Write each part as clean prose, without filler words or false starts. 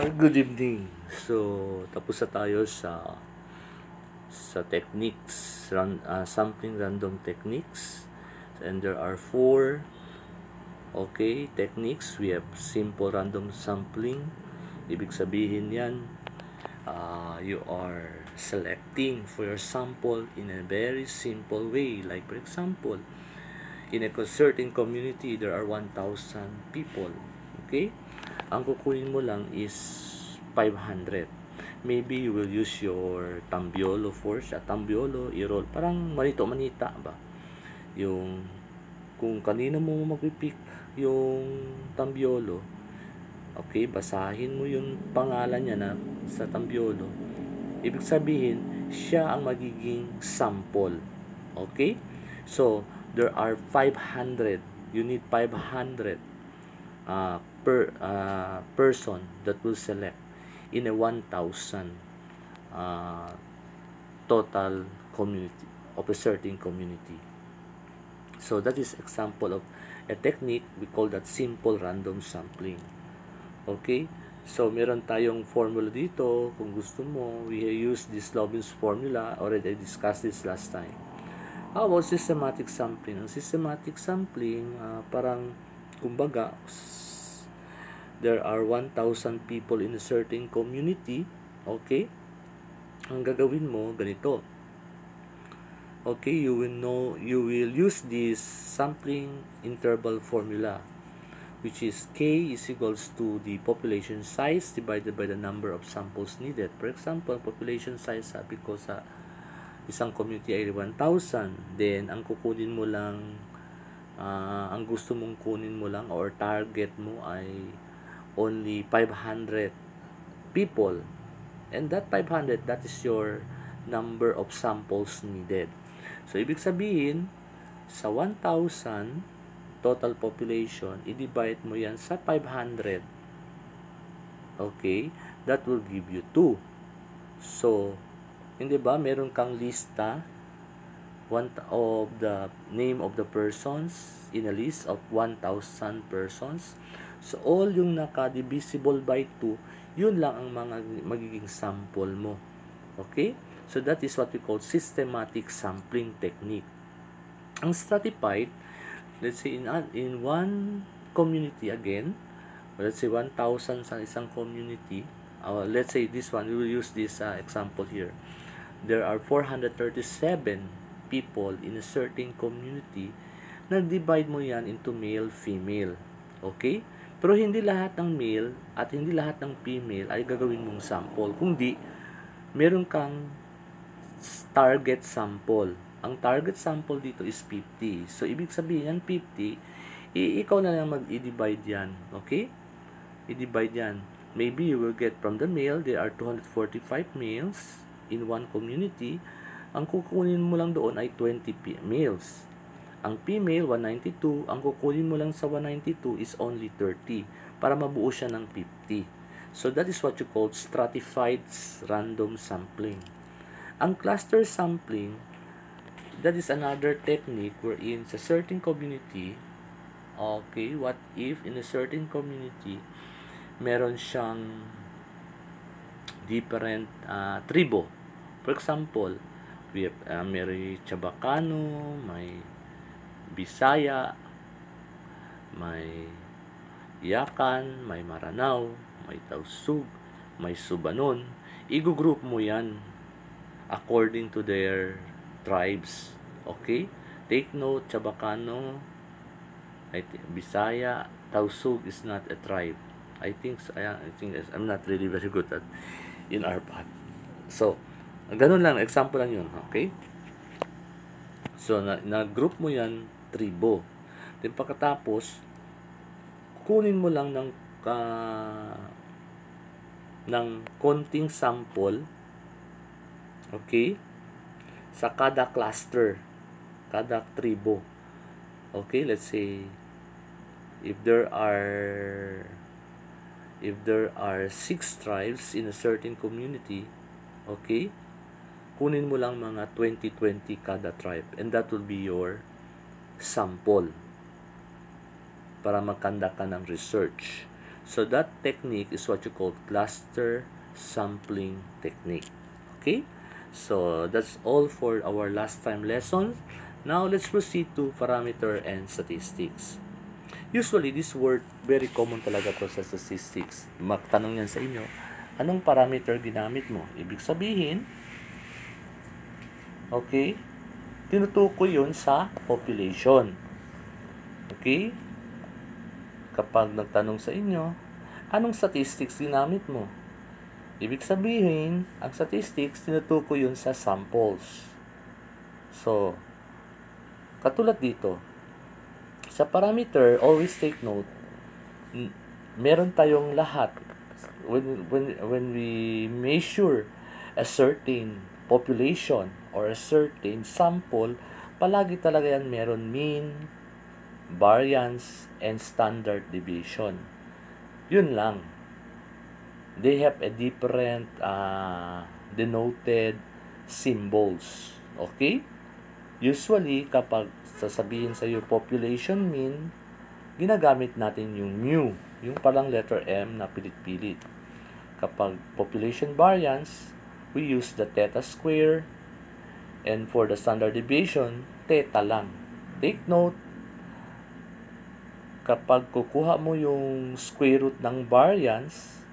Good evening. So, tapos na tayo sa techniques, sampling random techniques. And there are 4 techniques. We have simple random sampling. Ibig sabihin yan, you are selecting for your sample in a very simple way. Like for example, in a certain community, there are 1,000 people. Okay? Ang kukunin mo lang is 500. Maybe you will use your tambiolo force. Tambiolo, i-roll. Parang manito-manita ba? Yung, kung kanino mo magpipick yung tambiolo, okay, basahin mo yung pangalan niya na sa tambiolo. Ibig sabihin, siya ang magiging sample. Okay? So, there are 500. You need 500 per person that will select in a 1,000 total community of a certain community. So that is example of a technique. We call that simple random sampling. Okay, so meron tayong formula dito. Kung gusto mo, we use this Lovin's formula. Already I discussed this last time. How about systematic sampling? Ang systematic sampling, parang kumbaga, there are 1,000 people in a certain community. Okay? Ang gagawin mo, ganito. Okay, you will use this sampling interval formula, which is K is equals to the population size divided by the number of samples needed. For example, population size, sabi ko sa isang community ay 1,000. Then, ang kukunin mo lang, ang gusto mong kunin mo lang or target mo ay only 500 people, and that 500, that is your number of samples needed. So ibig sabihin, sa 1,000 total population, i-divide mo yan sa 500. Okay, that will give you 2. So hindi ba meron kang lista of the name of the persons in a list of 1,000 persons. So, all yung naka-divisible by 2, yun lang ang mga magiging sample mo. Okay? So, that is what we call systematic sampling technique. Ang stratified, let's say in one community again, let's say 1,000 sa isang community, let's say this one, we will use this example here. There are 437 people in a certain community. Nag-divide mo yan into male, female. Okay? Pero hindi lahat ng male at hindi lahat ng female ay gagawin mong sample. Kundi, meron kang target sample. Ang target sample dito is 50. So, ibig sabihin yan 50, ikaw na lang mag-i-divide yan. Okay? I-divide yan. Maybe you will get from the male, there are 245 males in one community. Ang kukunin mo lang doon ay 20 males. Ang female, 192. Ang kukunin mo lang sa 192 is only 30 para mabuo siya ng 50. So, that is what you call stratified random sampling. Ang cluster sampling, that is another technique wherein sa certain community, okay, what if in a certain community, meron siyang different tribo. For example, we have may Chabacano, may Bisaya, may Yakan, may Maranao, may Tausug, may Subanon. I-group mo yan according to their tribes. Okay? Take note, Chabacano, Bisaya, Tausug is not a tribe. I think I'm not really very good at in our path. So, ganun lang, example lang yun. Okay? So, na-group mo yan, tribo. Then, pagkatapos, kunin mo lang ng konting sample, okay, sa kada cluster, kada tribo. Okay, let's say, if there are 6 tribes in a certain community, okay, kunin mo lang mga 20-20 kada tribe, and that will be your sample para magkanda ka ng research. So that technique is what you call cluster sampling technique. Okay? So that's all for our last time lessons. Now let's proceed to parameter and statistics. Usually, this word, very common talaga to sa statistics. Magtanong yan sa inyo, anong parameter ginamit mo? Ibig sabihin, okay, tinutukoy yun sa population. Okay? Kapag nagtanong sa inyo, anong statistics ginamit mo? Ibig sabihin, ang statistics, tinutukoy yun sa samples. So, katulad dito, sa parameter, always take note, meron tayong lahat. When we measure a certain population or a certain sample, palagi talaga yan meron mean, variance, and standard deviation. Yun lang. They have a different denoted symbols. Okay? Usually, kapag sasabihin sa iyo population mean, ginagamit natin yung mu, yung palang letter M na pilit-pilit. Kapag population variance, we use the theta square, and for the standard deviation, theta lang. Take note, kapag kukuha mo yung square root ng variance,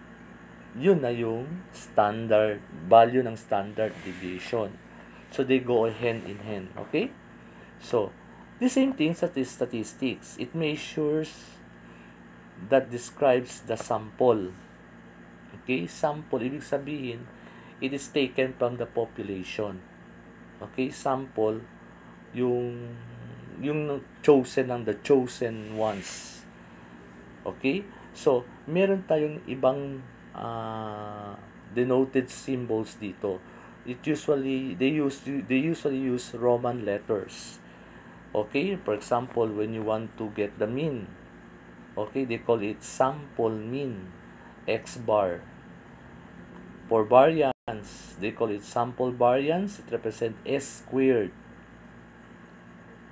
yun na yung standard value ng standard deviation. So, they go hand in hand. Okay? So, the same thing sa statistics. It measures that describes the sample. Okay? Sample, ibig sabihin, it is taken from the population. Okay? Sample, yung chosen ng the chosen ones. Okay? So, meron tayong ibang denoted symbols dito. They usually use Roman letters. Okay, for example, when you want to get the mean, okay, they call it sample mean, X bar. For variance, they call it sample variance. It represents S squared.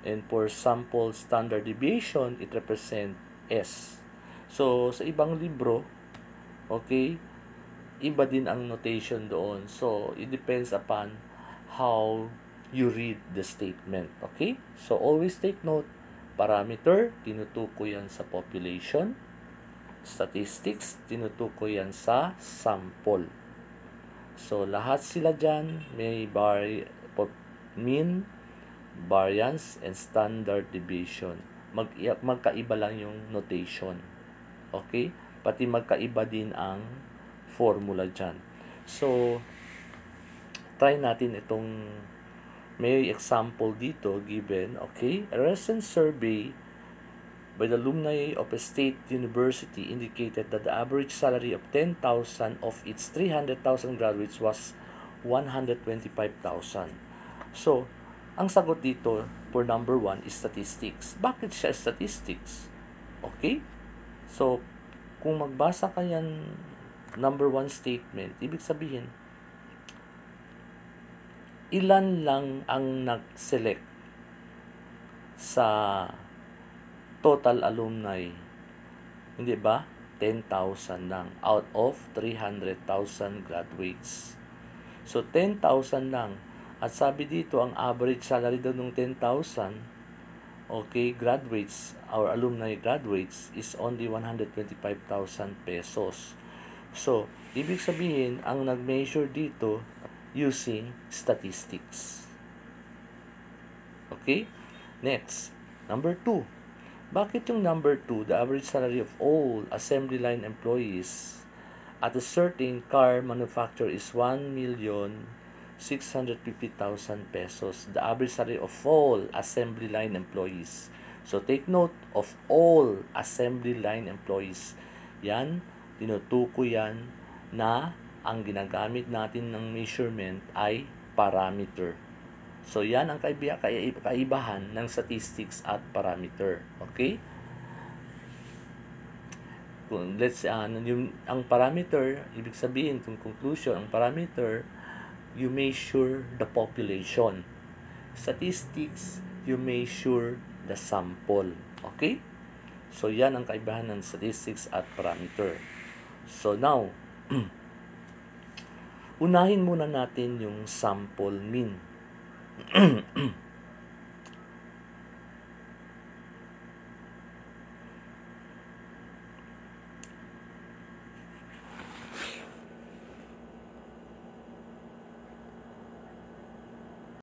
And for sample standard deviation, it represents S. So, sa ibang libro, okay, iba din ang notation doon. So, it depends upon how you read the statement. Okay? So, always take note, parameter, tinutukoy yan sa population. Statistics, tinutukoy yan sa sample. So, lahat sila dyan, may mean, variance, and standard deviation. Magkaiba lang yung notation. Okay? Pati magkaiba din ang formula dyan. So, try natin itong, may example dito given, okay? A recent survey by the alumni of a state university indicated that the average salary of 10,000 of its 300,000 graduates was 125,000. So, ang sagot dito for number 1 is statistics. Bakit siya statistics? Okay? So, kung magbasa ka yan number 1 statement, ibig sabihin, ilan lang ang nag-select sa total alumni? Hindi ba? 10,000 lang out of 300,000 graduates. So, 10,000 lang. At sabi dito, ang average salary daw ng 10,000, okay, graduates, our alumni graduates, is only 125,000 pesos. So, ibig sabihin, ang nag-measure dito using statistics. Okay? Next, number 2. Bakit yung number 2, the average salary of all assembly line employees at a certain car manufacturer is 1,650,000 pesos. The average salary of all assembly line employees. So, take note of all assembly line employees. Yan, tinutukoy yan na ang ginagamit natin ng measurement ay parameter. So, yan ang kaibahan ng statistics at parameter. Okay? Ang parameter, ibig sabihin, kung conclusion, ang parameter, you measure the population. Statistics, you measure the sample. Okay? So, yan ang kaibahan ng statistics at parameter. So, now, unahin muna natin yung sample mean.